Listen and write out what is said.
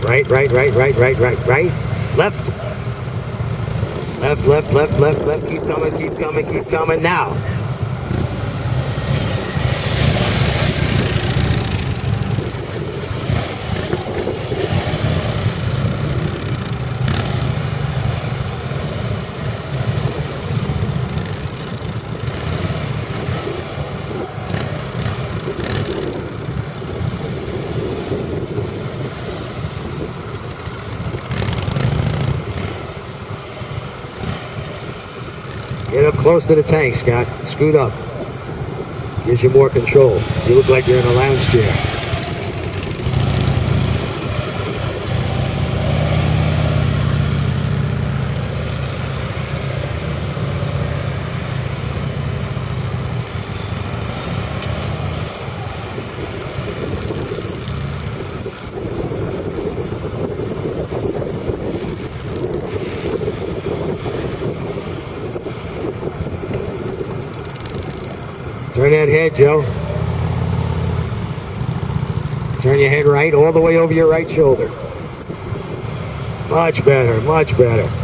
Right, right, right, right, right, right, right. Left. Left, left, left, left, left. Keep coming, keep coming, keep coming. Now. Get up close to the tank, Scott. Scoot up. Gives you more control. You look like you're in a lounge chair. Turn that head, Joe. Turn your head right all the way over your right shoulder. Much better, much better.